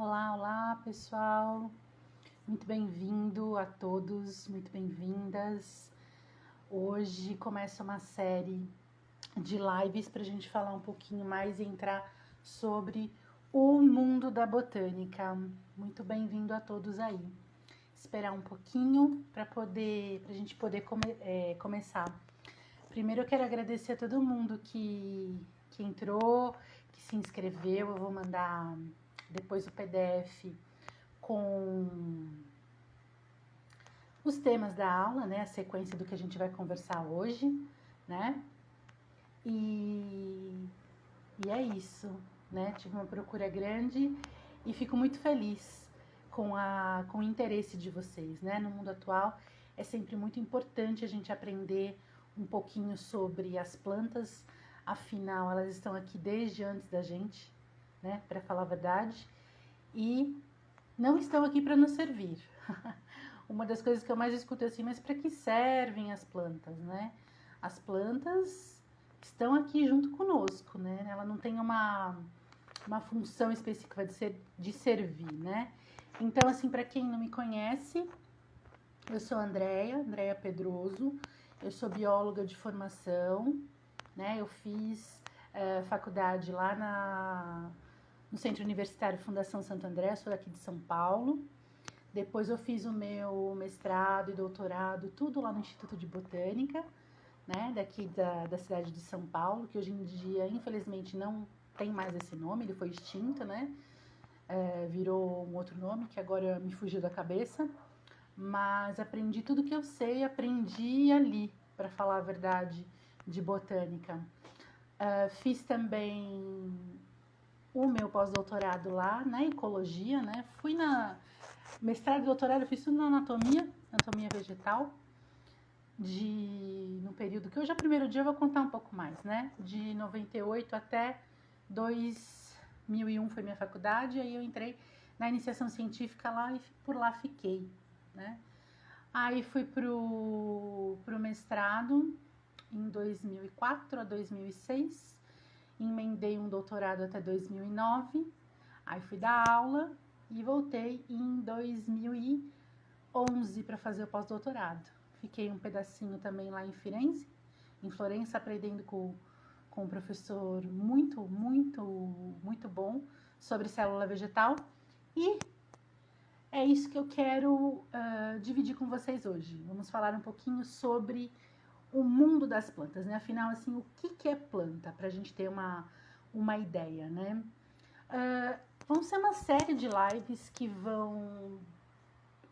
Olá, olá pessoal, muito bem-vindo a todos, muito bem-vindas. Hoje começa uma série de lives para a gente falar um pouquinho mais e entrar sobre o mundo da botânica. Muito bem-vindo a todos aí. Esperar um pouquinho para a gente poder começar. Primeiro eu quero agradecer a todo mundo que entrou, que se inscreveu. Eu vou mandar depois o PDF com os temas da aula, né? A sequência do que a gente vai conversar hoje, né? E é isso, né? Tive uma procura grande e fico muito feliz com o interesse de vocês, né? No mundo atual é sempre muito importante a gente aprender um pouquinho sobre as plantas, afinal elas estão aqui desde antes da gente, né? Para falar a verdade. E não estão aqui para nos servir. Uma das coisas que eu mais escuto é assim, mas para que servem as plantas, né? As plantas estão aqui junto conosco, né? Ela não tem uma função específica de servir, né? Então, assim, para quem não me conhece, eu sou a Andréia Pedroso, eu sou bióloga de formação, né? Eu fiz faculdade lá no Centro Universitário Fundação Santo André, sou daqui de São Paulo. Depois eu fiz o meu mestrado e doutorado, tudo lá no Instituto de Botânica, né, daqui da cidade de São Paulo, que hoje em dia, infelizmente, não tem mais esse nome, ele foi extinto, né, virou um outro nome, que agora me fugiu da cabeça, mas aprendi tudo que eu sei, aprendi ali, para falar a verdade, de botânica. Fiz também o meu pós-doutorado lá na ecologia, né? Fui na mestrado e doutorado, eu fiz tudo na anatomia vegetal, no período que hoje é o primeiro dia, eu vou contar um pouco mais, né? De 98 até 2001 foi minha faculdade, aí eu entrei na iniciação científica lá e por lá fiquei, né? Aí fui pro mestrado em 2004 a 2006, emendei um doutorado até 2009, aí fui dar aula e voltei em 2011 para fazer o pós-doutorado. Fiquei um pedacinho também lá em Firenze, em Florença, aprendendo com um professor muito bom sobre célula vegetal. E é isso que eu quero dividir com vocês hoje. Vamos falar um pouquinho sobre o mundo das plantas, né? Afinal, assim, o que é planta? Para a gente ter uma ideia, né? Vão ser uma série de lives que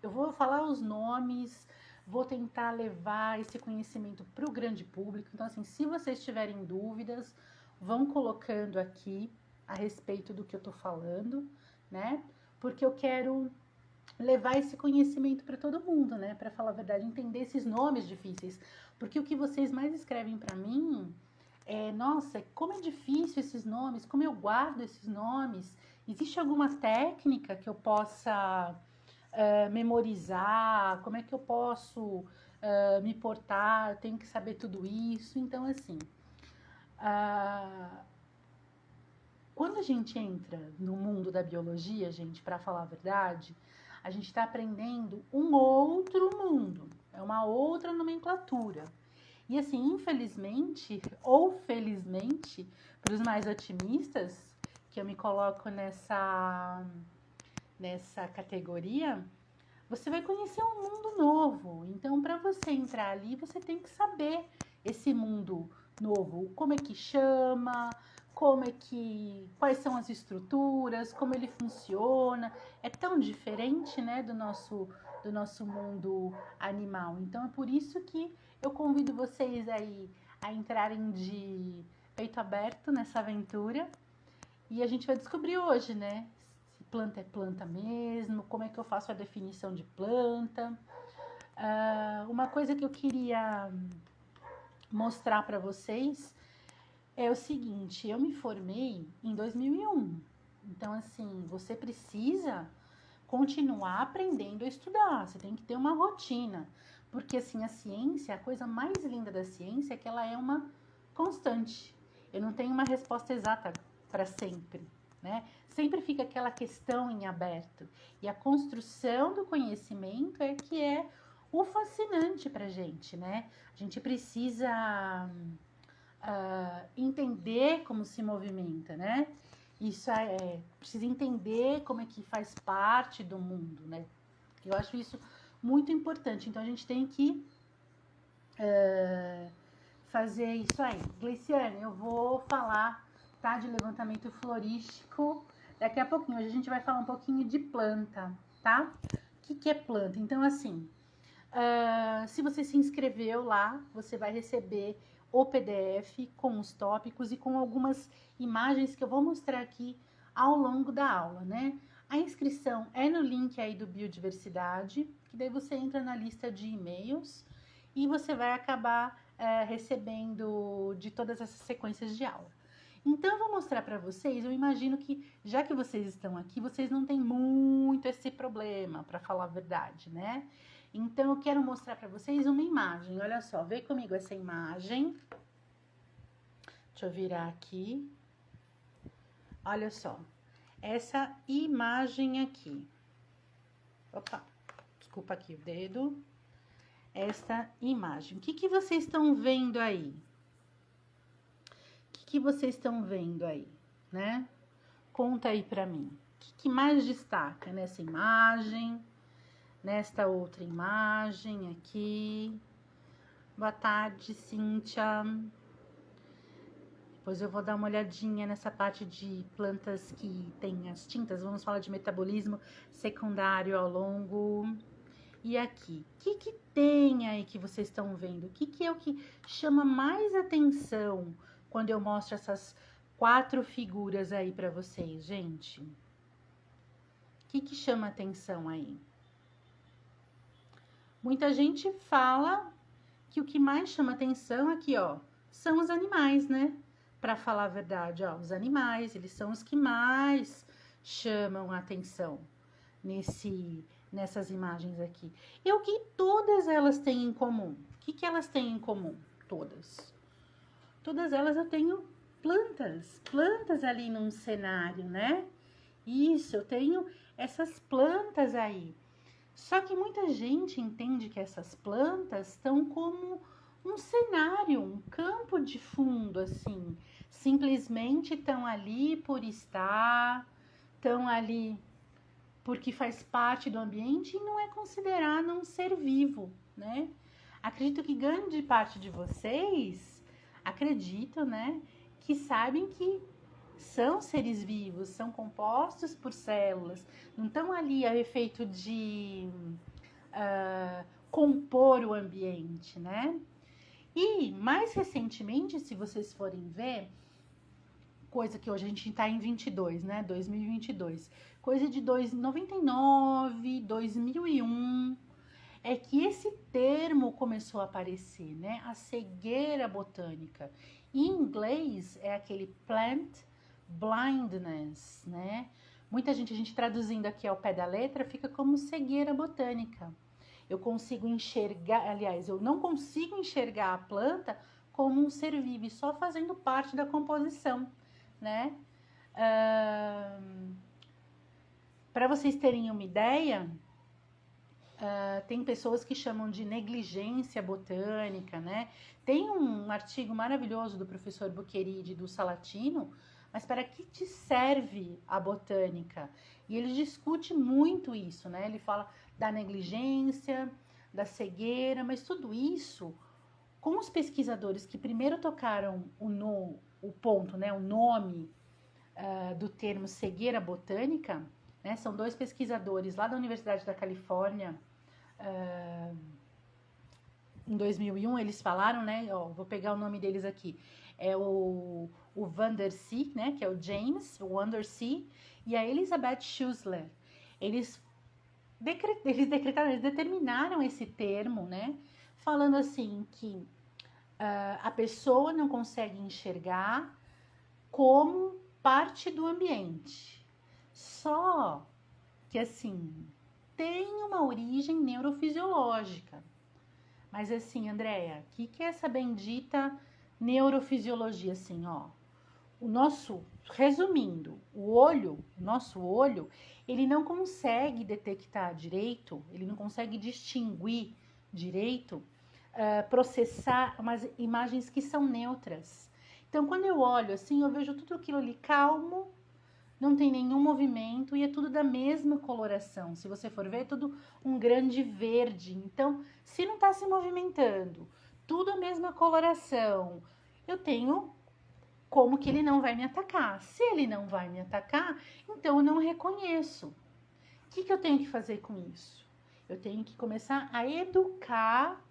eu vou falar os nomes, vou tentar levar esse conhecimento para o grande público. Então, assim, se vocês tiverem dúvidas, vão colocando aqui a respeito do que eu tô falando, né? Porque eu quero levar esse conhecimento para todo mundo, né? Para falar a verdade, entender esses nomes difíceis. Porque o que vocês mais escrevem para mim nossa, como é difícil esses nomes, como eu guardo esses nomes. Existe alguma técnica que eu possa memorizar? Como é que eu posso me portar? Eu tenho que saber tudo isso. Então, assim, quando a gente entra no mundo da biologia, gente, para falar a verdade, a gente está aprendendo um outro mundo, é uma outra nomenclatura. E assim, infelizmente ou felizmente, para os mais otimistas, que eu me coloco nessa categoria, você vai conhecer um mundo novo. Então, para você entrar ali, você tem que saber esse mundo novo, como é que chama, quais são as estruturas, como ele funciona. É tão diferente, né, do nosso mundo animal. Então, é por isso que eu convido vocês aí a entrarem de peito aberto nessa aventura. E a gente vai descobrir hoje, né, se planta é planta mesmo, como é que eu faço a definição de planta. Uma coisa que eu queria mostrar para vocês é o seguinte: eu me formei em 2001. Então, assim, você precisa continuar aprendendo a estudar. Você tem que ter uma rotina. Porque, assim, a ciência, a coisa mais linda da ciência é que ela é uma constante. Eu não tenho uma resposta exata para sempre, né? Sempre fica aquela questão em aberto. E a construção do conhecimento é que é o fascinante pra gente, né? A gente precisa entender como se movimenta, né? Isso precisa entender como é que faz parte do mundo, né? Eu acho isso muito importante. Então a gente tem que fazer isso aí. Gleiciane, eu vou falar, tá, de levantamento florístico daqui a pouquinho. Hoje a gente vai falar um pouquinho de planta, tá? O que é planta? Então, assim, se você se inscreveu lá, você vai receber o PDF com os tópicos e com algumas imagens que eu vou mostrar aqui ao longo da aula, né? A inscrição é no link aí do Biodiversidade, que daí você entra na lista de e-mails e você vai acabar recebendo de todas essas sequências de aula. Então, eu vou mostrar para vocês, eu imagino que, já que vocês estão aqui, vocês não têm muito esse problema, para falar a verdade, né? Então, eu quero mostrar para vocês uma imagem. Olha só, vem comigo essa imagem. Deixa eu virar aqui. Olha só, essa imagem aqui. Opa, desculpa aqui o dedo. Esta imagem. O que vocês estão vendo aí? O que vocês estão vendo aí, né? Conta aí pra mim. O que mais destaca nessa imagem? Nesta outra imagem aqui. Boa tarde, Cíntia. Depois eu vou dar uma olhadinha nessa parte de plantas que tem as tintas. Vamos falar de metabolismo secundário ao longo. E aqui, o que tem aí que vocês estão vendo? O que é o que chama mais atenção quando eu mostro essas 4 figuras aí pra vocês, gente? O que chama atenção aí? Muita gente fala que o que mais chama atenção aqui, ó, são os animais, né? Pra falar a verdade, ó, os animais, eles são os que mais chamam a atenção nessas imagens aqui. E o que todas elas têm em comum? O que elas têm em comum? Todas. Todas elas eu tenho plantas ali num cenário, né? Isso, eu tenho essas plantas aí. Só que muita gente entende que essas plantas estão como um cenário, um campo de fundo, assim. Simplesmente estão ali por estar, estão ali porque faz parte do ambiente e não é considerado um ser vivo, né? Acredito que grande parte de vocês acreditam, né, que sabem que são seres vivos, são compostos por células, não estão ali a efeito de compor o ambiente, né? E mais recentemente, se vocês forem ver, coisa que hoje a gente está em 22, né? 2022. Coisa de 99, 2001, é que esse termo começou a aparecer, né? A cegueira botânica. Em inglês, é aquele plant blindness, né? Muita gente, a gente traduzindo aqui ao pé da letra, fica como cegueira botânica. Eu consigo enxergar, aliás, eu não consigo enxergar a planta como um ser vivo, só fazendo parte da composição, né? Para vocês terem uma ideia, tem pessoas que chamam de negligência botânica, né? Tem um artigo maravilhoso do professor Bucheridi do Salatino, mas para que te serve a botânica? E ele discute muito isso, né? Ele fala da negligência, da cegueira, mas tudo isso, com os pesquisadores que primeiro tocaram o ponto, né? O nome do termo cegueira botânica, né? São 2 pesquisadores lá da Universidade da Califórnia, em 2001, eles falaram, né? Ó, vou pegar o nome deles aqui. É o Van der See, né? Que é o James Van der See, e a Elizabeth Schussler. Eles determinaram esse termo, né? Falando assim que a pessoa não consegue enxergar como parte do ambiente. Só que assim, tem uma origem neurofisiológica. Mas assim, Andréia, o que é essa bendita neurofisiologia? Assim, ó, resumindo, o nosso olho, ele não consegue detectar direito, ele não consegue distinguir direito, processar umas imagens que são neutras. Então, quando eu olho assim, eu vejo tudo aquilo ali calmo, não tem nenhum movimento e é tudo da mesma coloração. Se você for ver, é tudo um grande verde. Então, se não está se movimentando, tudo a mesma coloração, eu tenho como que ele não vai me atacar. Se ele não vai me atacar, então eu não reconheço. O que eu tenho que fazer com isso? Eu tenho que começar a educar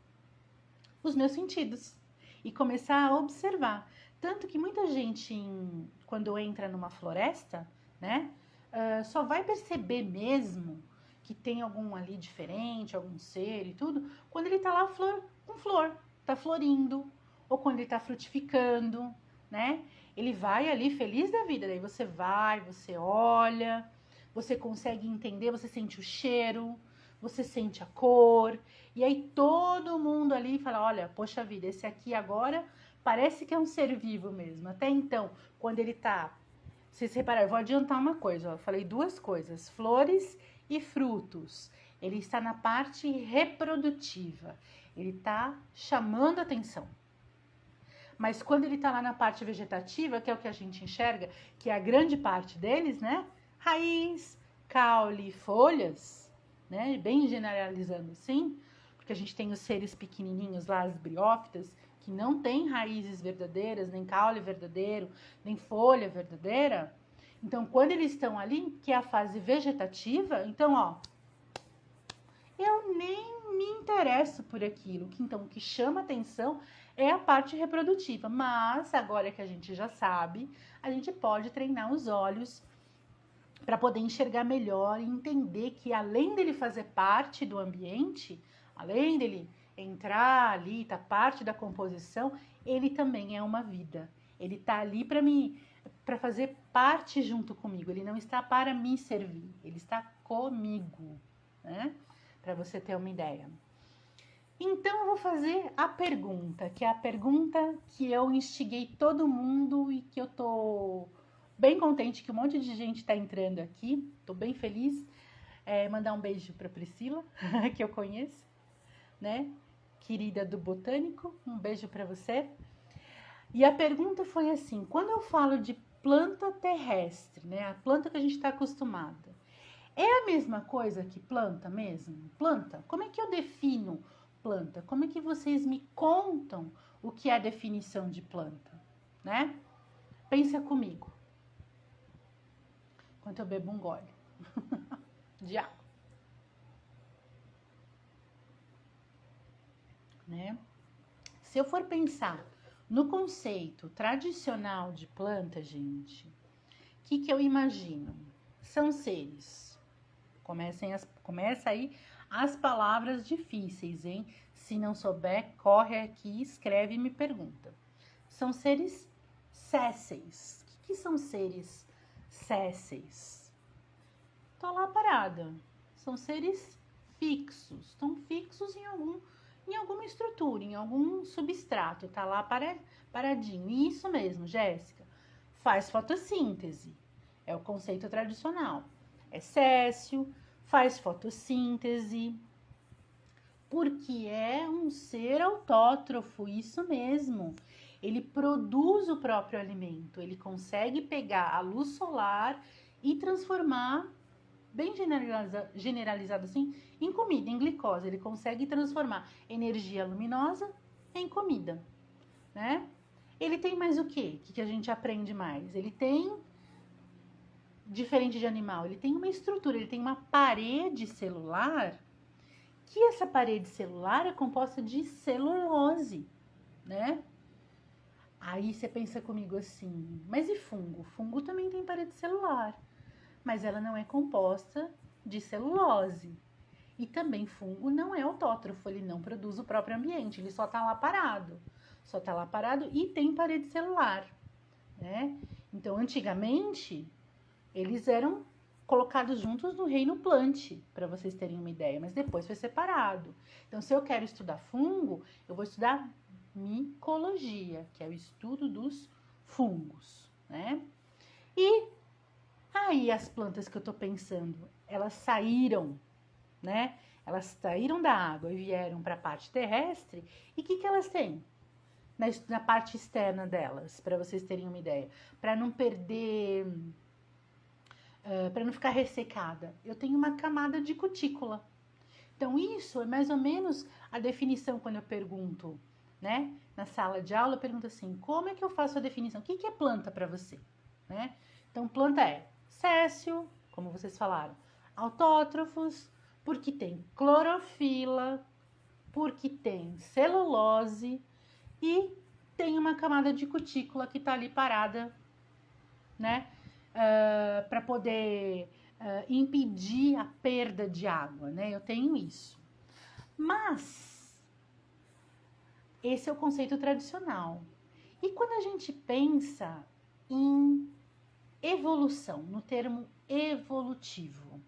os meus sentidos e começar a observar. Tanto que muita gente, quando entra numa floresta, né, só vai perceber mesmo que tem algum ali diferente, algum ser e tudo, quando ele tá lá com flor, tá florindo, ou quando ele tá frutificando, né? Ele vai ali feliz da vida, daí você vai, você olha, você consegue entender, você sente o cheiro, você sente a cor, e aí todo mundo ali fala, olha, poxa vida, esse aqui agora parece que é um ser vivo mesmo. Até então, quando ele tá... Vocês repararam, eu vou adiantar uma coisa, ó, eu falei duas coisas, flores e frutos. Ele está na parte reprodutiva, ele está chamando atenção. Mas quando ele está lá na parte vegetativa, que é o que a gente enxerga, que é a grande parte deles, né? Raiz, caule, folhas, né? Bem generalizando assim, porque a gente tem os seres pequenininhos lá, as briófitas, que não têm raízes verdadeiras, nem caule verdadeiro, nem folha verdadeira. Então, quando eles estão ali, que é a fase vegetativa, então, ó, eu nem me interesso por aquilo. Então, o que chama atenção é a parte reprodutiva. Mas, agora que a gente já sabe, a gente pode treinar os olhos para poder enxergar melhor e entender que, além dele fazer parte do ambiente, além dele entrar ali, tá parte da composição, ele também é uma vida. Ele tá ali para fazer parte junto comigo. Ele não está para me servir, ele está comigo, né? Para você ter uma ideia. Então eu vou fazer a pergunta, que é a pergunta que eu instiguei todo mundo e que eu tô bem contente que um monte de gente está entrando aqui. Tô bem feliz. Mandar um beijo para Priscila, que eu conheço, né? Querida do Botânico, um beijo para você. E a pergunta foi assim: quando eu falo de planta terrestre, né? A planta que a gente está acostumada, é a mesma coisa que planta mesmo? Planta? Como é que eu defino planta? Como é que vocês me contam o que é a definição de planta, né? Pensa comigo. Enquanto eu bebo um gole de água, né? Se eu for pensar no conceito tradicional de planta, gente, o que eu imagino? São seres. Começa aí as palavras difíceis, hein? Se não souber, corre aqui, escreve e me pergunta. São seres sésseis. O que são seres sésseis? Tô lá parada. São seres fixos. Estão fixos em alguma estrutura, em algum substrato. Tá lá paradinho. Isso mesmo, Jéssica. Faz fotossíntese. É o conceito tradicional. É séssil, faz fotossíntese, porque é um ser autótrofo, isso mesmo. Ele produz o próprio alimento, ele consegue pegar a luz solar e transformar, bem generalizado assim, em comida, em glicose. Ele consegue transformar energia luminosa em comida, né? Ele tem mais o quê? O que a gente aprende mais? Ele tem, diferente de animal, ele tem uma estrutura, ele tem uma parede celular, que essa parede celular é composta de celulose, né? Aí você pensa comigo assim, mas e fungo? Fungo também tem parede celular, mas ela não é composta de celulose. E também fungo não é autótrofo, ele não produz o próprio ambiente, ele só tá lá parado. Só tá lá parado e tem parede celular, né? Então, antigamente, eles eram colocados juntos no reino plant, para vocês terem uma ideia, mas depois foi separado. Então, se eu quero estudar fungo, eu vou estudar micologia, que é o estudo dos fungos, né? E aí as plantas que eu tô pensando, elas saíram, né? Elas saíram da água e vieram para a parte terrestre. E o que elas têm na parte externa delas, para vocês terem uma ideia? Para não perder, para não ficar ressecada. Eu tenho uma camada de cutícula. Então, isso é mais ou menos a definição quando eu pergunto, né? Na sala de aula, eu pergunto assim, como é que eu faço a definição? O que é planta para você? Né? Então, planta é séssil, como vocês falaram, autótrofos, porque tem clorofila, porque tem celulose e tem uma camada de cutícula que está ali parada, né? Para poder impedir a perda de água, né? Eu tenho isso. Mas esse é o conceito tradicional. E quando a gente pensa em evolução, no termo evolutivo,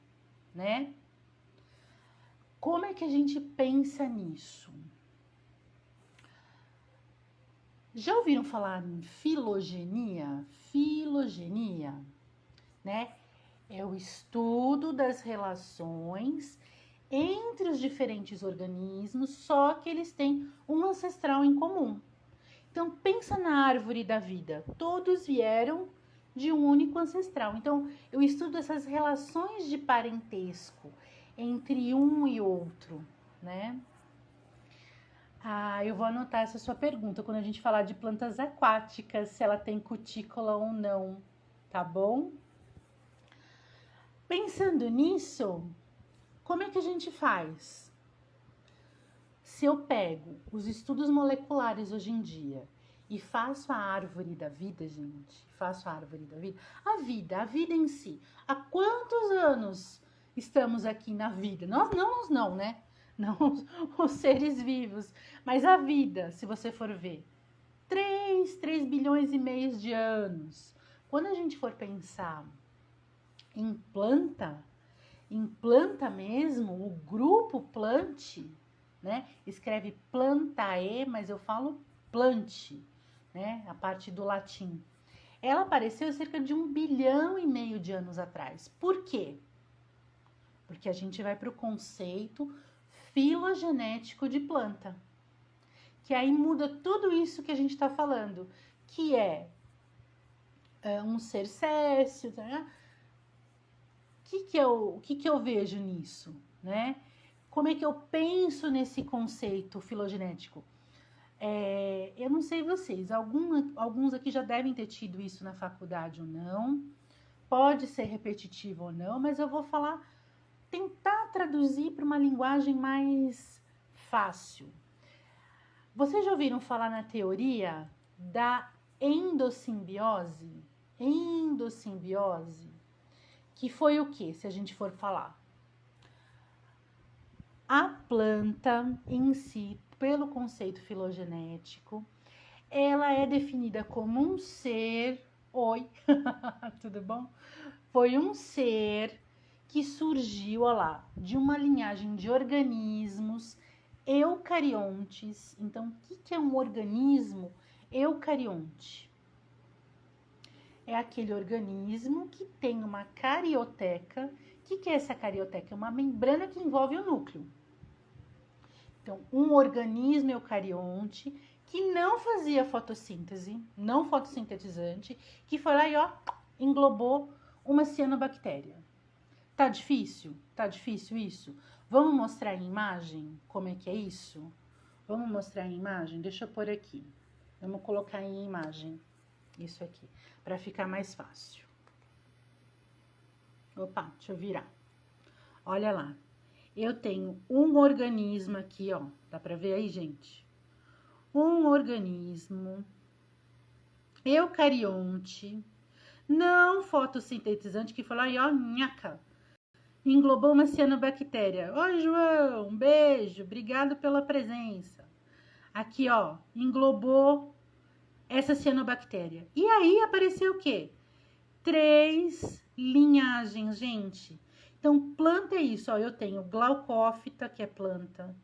né? Como é que a gente pensa nisso? Já ouviram falar em filogenia? Filogenia, né? É o estudo das relações entre os diferentes organismos, só que eles têm um ancestral em comum. Então, pensa na árvore da vida. Todos vieram de um único ancestral. Então, eu estudo essas relações de parentesco entre um e outro, né? Eu vou anotar essa sua pergunta quando a gente falar de plantas aquáticas, se ela tem cutícula ou não, tá bom? Pensando nisso, como é que a gente faz? Se eu pego os estudos moleculares hoje em dia e faço a árvore da vida, gente, faço a árvore da vida, a vida em si. Há quantos anos estamos aqui na vida? Nós não, né? Não os seres vivos, mas a vida, se você for ver, 3 bilhões e meio de anos. Quando a gente for pensar em planta mesmo, o grupo plante, né? Escreve plantae, mas eu falo plante, né? A parte do latim. Ela apareceu cerca de 1,5 bilhão de anos atrás. Por quê? Porque a gente vai para o conceito filogenético de planta, que aí muda tudo isso que a gente está falando, que é um ser séssil, né? O que eu vejo nisso, né? Como é que eu penso nesse conceito filogenético? Eu não sei vocês, alguns aqui já devem ter tido isso na faculdade ou não, pode ser repetitivo ou não, mas eu vou tentar traduzir para uma linguagem mais fácil. Vocês já ouviram falar na teoria da endossimbiose? Endossimbiose, que foi o que, se a gente for falar? A planta em si, pelo conceito filogenético, ela é definida como um ser... Oi, tudo bom? Foi um ser que surgiu, olha lá, de uma linhagem de organismos eucariontes. Então, o que é um organismo eucarionte? É aquele organismo que tem uma carioteca. O que é essa carioteca? É uma membrana que envolve o núcleo. Então, um organismo eucarionte que não fazia fotossíntese, não fotossintetizante, que foi lá e ó, englobou uma cianobactéria. Tá difícil? Tá difícil isso? Vamos mostrar em imagem como é que é isso? Vamos mostrar em imagem? Deixa eu pôr aqui. Vamos colocar em imagem isso aqui, para ficar mais fácil. Opa, deixa eu virar. Olha lá. Eu tenho um organismo aqui, ó. Dá pra ver aí, gente? Um organismo eucarionte, não fotossintetizante, que foi lá e ó, nhaca, englobou uma cianobactéria. Oi, João, um beijo, obrigado pela presença. Aqui, ó, englobou essa cianobactéria. E aí apareceu o quê? 3 linhagens, gente. Então, planta é isso, ó. Eu tenho glaucófita, que é planta,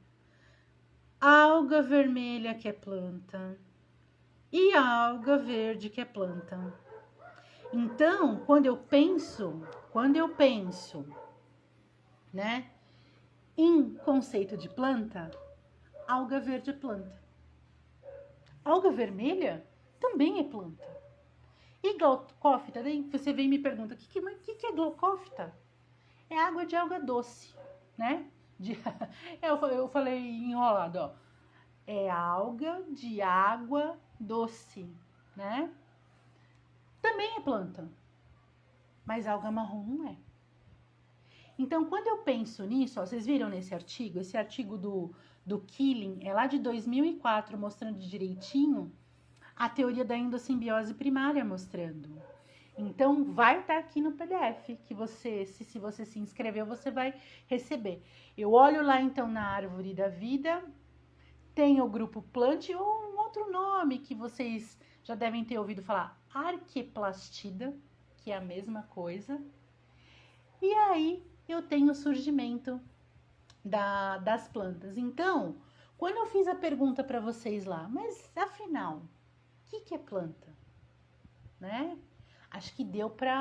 alga vermelha, que é planta, e alga verde, que é planta. Então, quando eu penso, né, em conceito de planta, alga verde é planta. Alga vermelha também é planta. E glaucófita, daí você vem e me pergunta, o que é glaucófita? É água de alga doce, né? Eu falei enrolado, ó. É alga de água doce, né? Também é planta, mas alga marrom não é. Então, quando eu penso nisso, ó, vocês viram nesse artigo? Esse artigo do Killing é lá de 2004, mostrando direitinho a teoria da endossimbiose primária mostrando. Então, vai estar aqui no PDF, que você, se você se inscreveu, você vai receber. Eu olho lá, então, na árvore da vida, tem o grupo Plant ou um outro nome que vocês já devem ter ouvido falar, Arqueplastida, que é a mesma coisa. E aí, eu tenho o surgimento das plantas. Então, quando eu fiz a pergunta para vocês lá, mas afinal, o que é planta? Né? Acho que deu para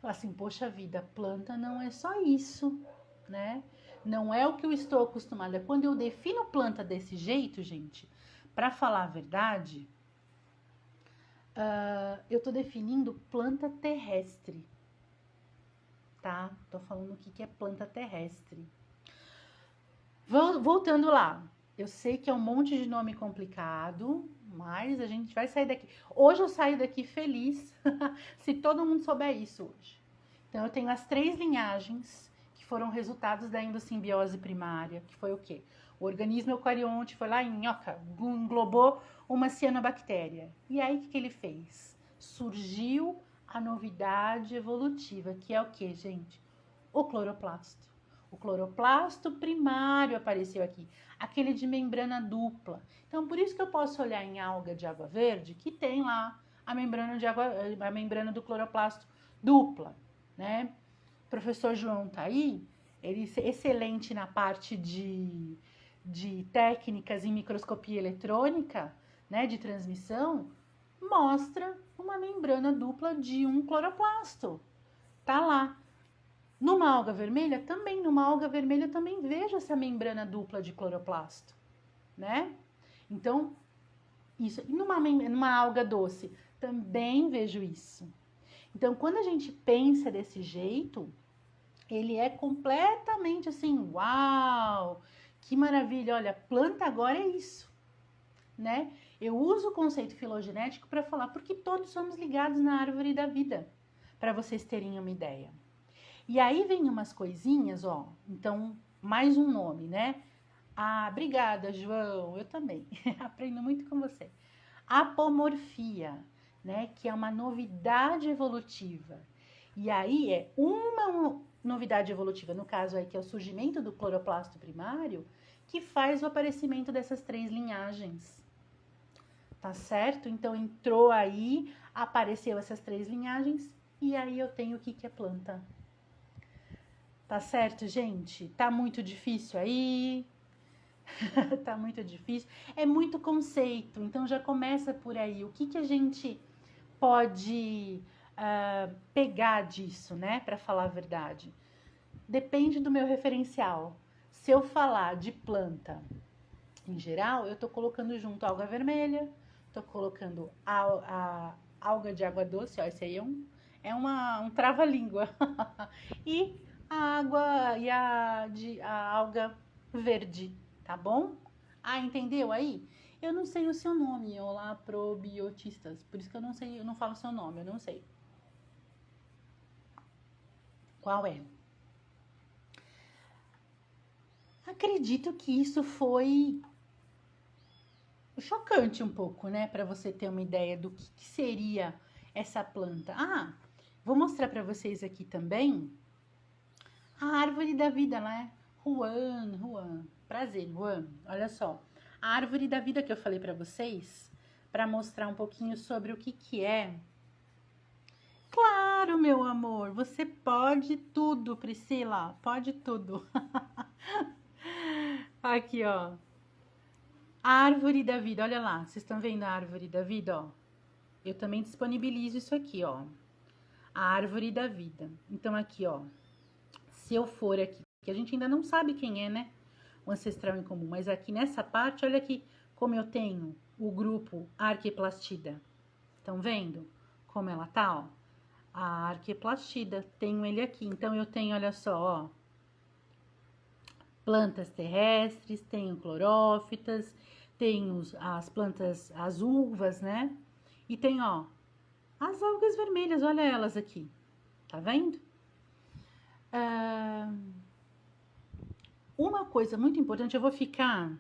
falar assim, poxa vida, planta não é só isso, né? Não é o que eu estou acostumada. Quando eu defino planta desse jeito, gente, para falar a verdade, eu tô definindo planta terrestre, tá? Tô falando o que é planta terrestre. Voltando lá, eu sei que é um monte de nome complicado, mas a gente vai sair daqui. Hoje eu saio daqui feliz, se todo mundo souber isso hoje. Então, eu tenho as 3 linhagens que foram resultados da endossimbiose primária, que foi o quê? O organismo eucarionte foi lá e englobou uma cianobactéria. E aí, o que ele fez? Surgiu a novidade evolutiva, que é o quê, gente? O cloroplasto. O cloroplasto primário apareceu aqui, aquele de membrana dupla. Então, por isso que eu posso olhar em alga de água verde, que tem lá a membrana do cloroplasto dupla, né? O professor João tá aí, ele é excelente na parte de técnicas em microscopia eletrônica, né, de transmissão, mostra uma membrana dupla de um cloroplasto. Tá lá. Numa alga vermelha também vejo essa membrana dupla de cloroplasto, né? Então, isso. E numa alga doce, também vejo isso. Então, quando a gente pensa desse jeito, ele é completamente assim, uau, que maravilha, olha, planta agora é isso, né? Eu uso o conceito filogenético para falar, porque todos somos ligados na árvore da vida, para vocês terem uma ideia. E aí vem umas coisinhas, ó. Então, mais um nome, né? Ah, obrigada, João. Eu também. Aprendo muito com você. Apomorfia, né? Que é uma novidade evolutiva. E aí é uma novidade evolutiva, no caso aí que é o surgimento do cloroplasto primário, que faz o aparecimento dessas 3 linhagens. Tá certo? Então, entrou aí, apareceu essas 3 linhagens, e aí eu tenho o que é planta. Tá certo, gente? Tá muito difícil aí? Tá muito difícil? É muito conceito, então já começa por aí. O que a gente pode pegar disso, né? Pra falar a verdade. Depende do meu referencial. Se eu falar de planta em geral, eu tô colocando junto alga vermelha, tô colocando a alga de água doce, ó, esse aí é um trava-língua. E a água e a alga verde, tá bom? Ah, entendeu aí? Eu não sei o seu nome, olá, probiotistas. Por isso que eu não sei, eu não falo o seu nome, eu não sei. Qual é? Acredito que isso foi chocante um pouco, né? Para você ter uma ideia do que seria essa planta. Ah, vou mostrar para vocês aqui também a árvore da vida, né? Juan. Prazer, Juan. Olha só. A árvore da vida que eu falei para vocês, para mostrar um pouquinho sobre o que é. Claro, meu amor, você pode tudo, Priscila. Pode tudo. Aqui, ó. A árvore da vida, olha lá. Vocês estão vendo a árvore da vida, ó? eu também disponibilizo isso aqui, ó. A árvore da vida. Então, aqui, ó. Se eu for aqui, que a gente ainda não sabe quem é, né? O ancestral em comum. Mas aqui nessa parte, olha aqui como eu tenho o grupo Arqueplastida. Estão vendo como ela tá, ó? A Arqueplastida. Tenho ele aqui. Então, eu tenho, olha só, ó. Plantas terrestres, tenho clorófitas, tenho as plantas, as uvas, né? E tem, ó, as algas vermelhas, olha elas aqui. Tá vendo? Uma coisa muito importante, eu vou ficar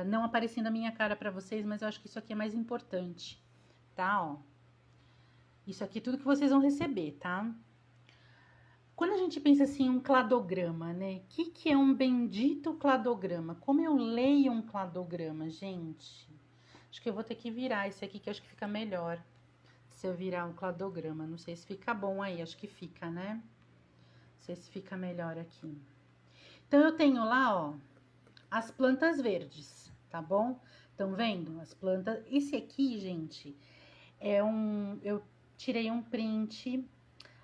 não aparecendo a minha cara para vocês, mas eu acho que isso aqui é mais importante, tá? Ó. Isso aqui é tudo que vocês vão receber, tá? Quando a gente pensa assim, um cladograma, né? O que é um bendito cladograma? Como eu leio um cladograma, gente? Acho que eu vou ter que virar esse aqui, que eu acho que fica melhor. Se eu virar um cladograma. Não sei se fica bom aí, acho que fica, né? Não sei se fica melhor aqui. Então, eu tenho lá, ó, as plantas verdes, tá bom? Estão vendo? As plantas... Esse aqui, gente, é eu tirei um print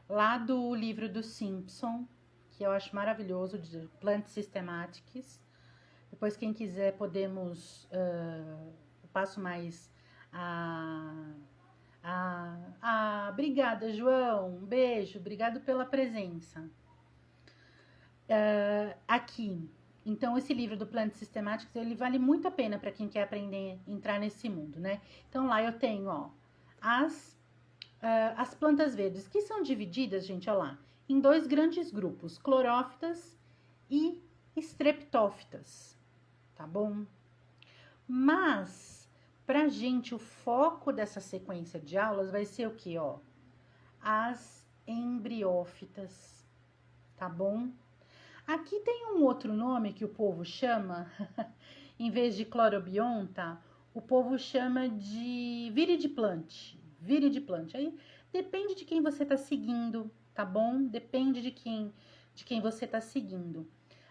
lá do livro do Simpson, que eu acho maravilhoso, de Plant Systematics. Depois, quem quiser, podemos... eu passo mais obrigada, João. Um beijo. Obrigado pela presença. Aqui. Então, esse livro do Plant Systematics, ele vale muito a pena para quem quer aprender a entrar nesse mundo, né? Então, lá eu tenho, ó, as plantas verdes, que são divididas, gente, ó lá, em dois grandes grupos, clorófitas e estreptófitas, tá bom? Mas, pra gente, o foco dessa sequência de aulas vai ser o quê, ó? As embriófitas, tá bom? Aqui tem um outro nome que o povo chama, em vez de clorobionta, o povo chama de viridiplant. Viridiplant. Aí depende de quem você tá seguindo, tá bom? Depende de quem você tá seguindo.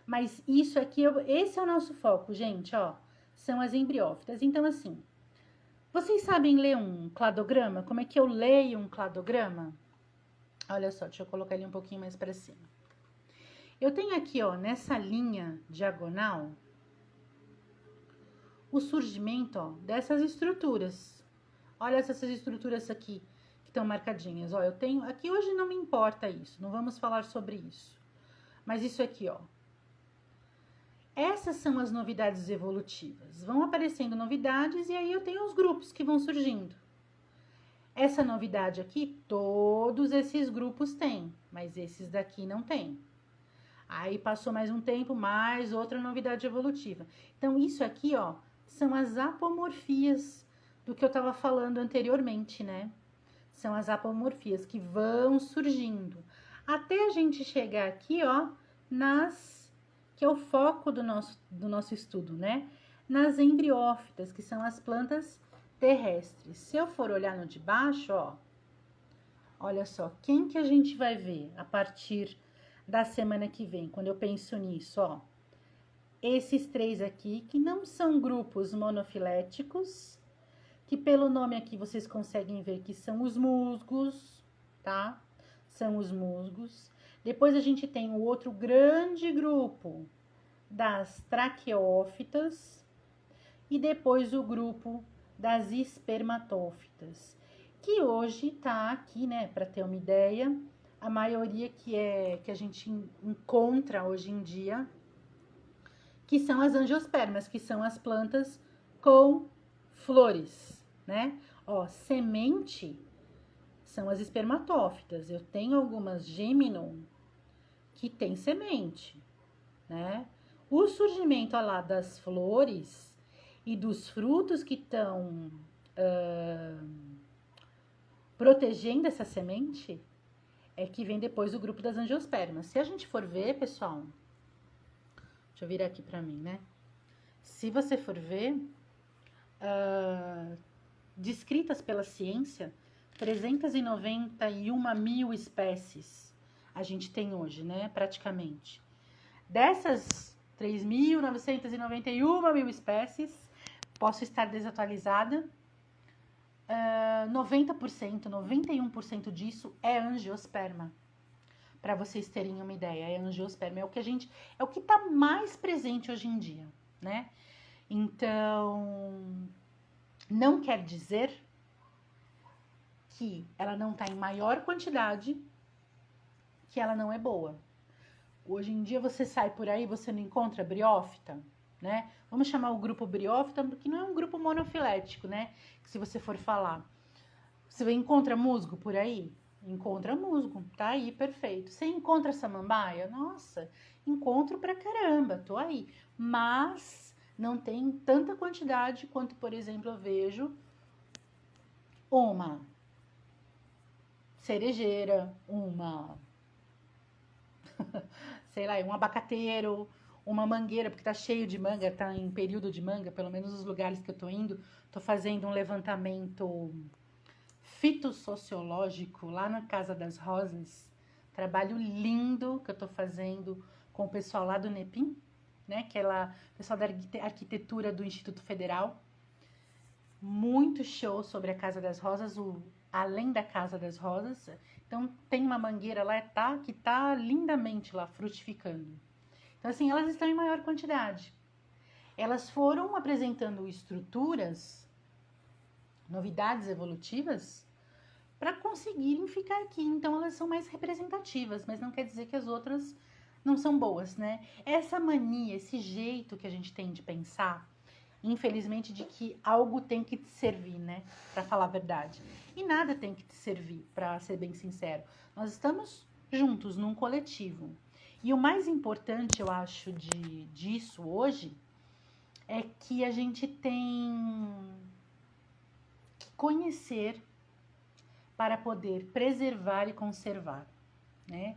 Mas isso aqui, esse é o nosso foco, gente, ó. São as embriófitas. Então, assim, vocês sabem ler um cladograma? Como é que eu leio um cladograma? Olha só, deixa eu colocar ele um pouquinho mais para cima. Eu tenho aqui, ó, nessa linha diagonal, o surgimento, ó, dessas estruturas. Olha essas estruturas aqui que estão marcadinhas, ó. Eu tenho, aqui hoje não me importa isso, não vamos falar sobre isso. Mas isso aqui, ó. Essas são as novidades evolutivas. Vão aparecendo novidades e aí eu tenho os grupos que vão surgindo. Essa novidade aqui, todos esses grupos têm, mas esses daqui não têm. Aí passou mais um tempo, mais outra novidade evolutiva. Então, isso aqui, ó, são as apomorfias do que eu estava falando anteriormente, né? São as apomorfias que vão surgindo. Até a gente chegar aqui, ó, que é o foco do nosso estudo, né? Nas embriófitas, que são as plantas terrestres. Se eu for olhar no de baixo, ó, olha só, quem que a gente vai ver a partir da semana que vem, quando eu penso nisso, ó. Esses três aqui, que não são grupos monofiléticos, que pelo nome aqui vocês conseguem ver que são os musgos, tá? São os musgos. Depois a gente tem o outro grande grupo das traqueófitas e depois o grupo das espermatófitas, que hoje tá aqui, né, para ter uma ideia, a maioria que a gente encontra hoje em dia, que são as angiospermas, que são as plantas com flores, né? Ó, semente são as espermatófitas. Eu tenho algumas Gymnum que tem semente, né? O surgimento, ó lá, das flores e dos frutos que estão protegendo essa semente é que vem depois o grupo das angiospermas. Se a gente for ver, pessoal, deixa eu virar aqui pra mim, né? Se você for ver, descritas pela ciência, 391 mil espécies a gente tem hoje, né? Praticamente. Dessas 3.991 mil espécies, posso estar desatualizada, 90%, 91% disso é angiosperma. Para vocês terem uma ideia, é angiosperma. É o que está mais presente hoje em dia, né? Então, não quer dizer que ela não está em maior quantidade, que ela não é boa. Hoje em dia você sai por aí, você não encontra briófita, né? Vamos chamar o grupo briófita, porque não é um grupo monofilético, né? Que se você for falar, você encontra musgo por aí? Encontra musgo, tá aí, perfeito. Você encontra samambaia? Nossa, encontro pra caramba, tô aí. Mas não tem tanta quantidade quanto, por exemplo, eu vejo uma cerejeira, sei lá, um abacateiro, uma mangueira, porque tá cheio de manga, tá em período de manga, pelo menos os lugares que eu tô indo, tô fazendo um levantamento fitossociológico lá na Casa das Rosas, trabalho lindo que eu tô fazendo com o pessoal lá do NEPIM, né, que é lá, o pessoal da arquitetura do Instituto Federal, muito show sobre a Casa das Rosas, além da Casa das Rosas. Então tem uma mangueira lá que tá lindamente lá frutificando. Então assim, elas estão em maior quantidade. Elas foram apresentando estruturas, novidades evolutivas para conseguirem ficar aqui. Então elas são mais representativas, mas não quer dizer que as outras não são boas, né? Essa mania, esse jeito que a gente tem de pensar, infelizmente, de que algo tem que te servir, né? Para falar a verdade. E nada tem que te servir, para ser bem sincero. Nós estamos juntos num coletivo. E o mais importante, eu acho, disso hoje é que a gente tem que conhecer para poder preservar e conservar, né?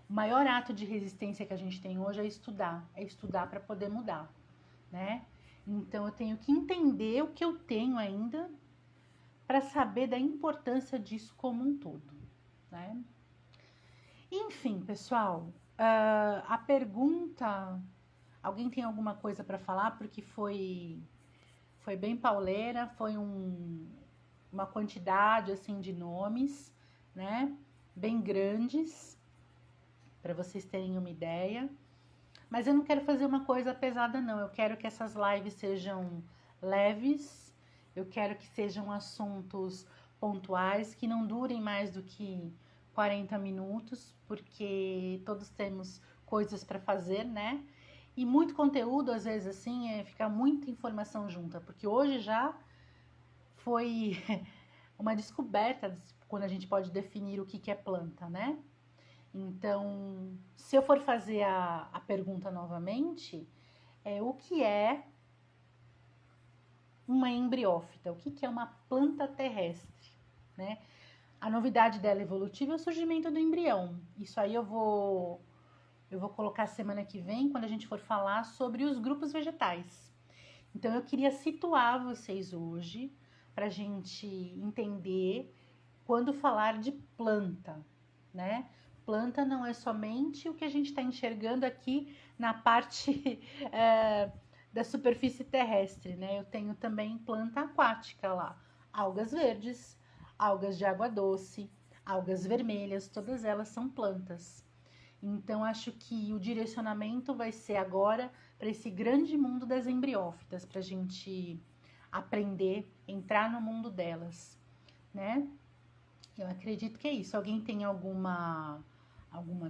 O maior ato de resistência que a gente tem hoje é estudar para poder mudar, né? Então eu tenho que entender o que eu tenho ainda para saber da importância disso como um todo, né? Enfim, pessoal, a pergunta, alguém tem alguma coisa para falar? Porque foi bem pauleira, foi uma quantidade assim de nomes, né? Bem grandes, para vocês terem uma ideia. Mas eu não quero fazer uma coisa pesada, não. Eu quero que essas lives sejam leves, eu quero que sejam assuntos pontuais, que não durem mais do que 40 minutos, porque todos temos coisas para fazer, né? E muito conteúdo, às vezes, assim, fica muita informação junta, porque hoje já foi uma descoberta quando a gente pode definir o que é planta, né? Então, se eu for fazer a pergunta novamente, o que é uma embriófita? O que é uma planta terrestre, né? A novidade dela evolutiva é o surgimento do embrião. Isso aí eu vou colocar semana que vem, quando a gente for falar sobre os grupos vegetais. Então, eu queria situar vocês hoje para a gente entender quando falar de planta, né? Planta não é somente o que a gente está enxergando aqui na parte da superfície terrestre, né? Eu tenho também planta aquática lá, algas verdes, algas de água doce, algas vermelhas, todas elas são plantas. Então, acho que o direcionamento vai ser agora para esse grande mundo das embriófitas, para a gente aprender, entrar no mundo delas, né? Eu acredito que é isso. Alguém tem alguma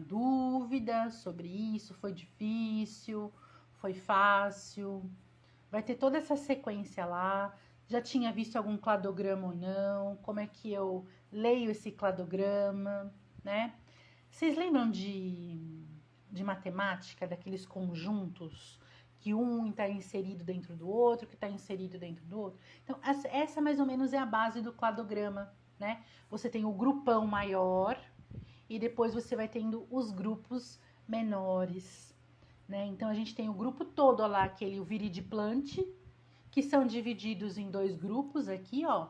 dúvida sobre isso? Foi difícil? Foi fácil? Vai ter toda essa sequência lá. Já tinha visto algum cladograma ou não? Como é que eu leio esse cladograma, né? Vocês lembram de matemática, daqueles conjuntos que um está inserido dentro do outro, que está inserido dentro do outro? Então, essa mais ou menos é a base do cladograma, né? Você tem o grupão maior e depois você vai tendo os grupos menores, né? Então, a gente tem o grupo todo lá, o viridiplante, que são divididos em dois grupos aqui, ó.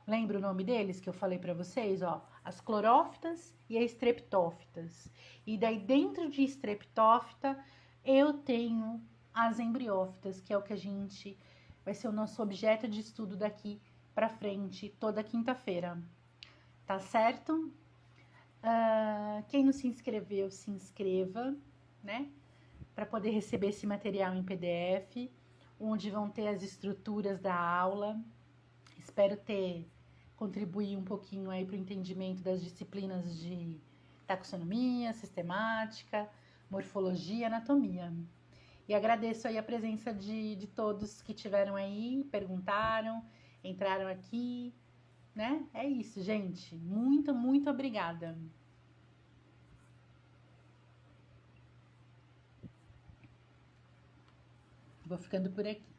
Lembra o nome deles que eu falei para vocês, ó? As clorófitas e as streptófitas. E daí dentro de streptófita eu tenho as embriófitas, que é o que vai ser o nosso objeto de estudo daqui para frente toda quinta-feira, tá certo? Quem não se inscreveu, se inscreva, né? Para poder receber esse material em PDF, onde vão ter as estruturas da aula. Espero ter contribuído um pouquinho aí para o entendimento das disciplinas de taxonomia, sistemática, morfologia, anatomia. E agradeço aí a presença de todos que tiveram aí, perguntaram, entraram aqui, né? É isso, gente. Muito, muito obrigada. Vou ficando por aqui.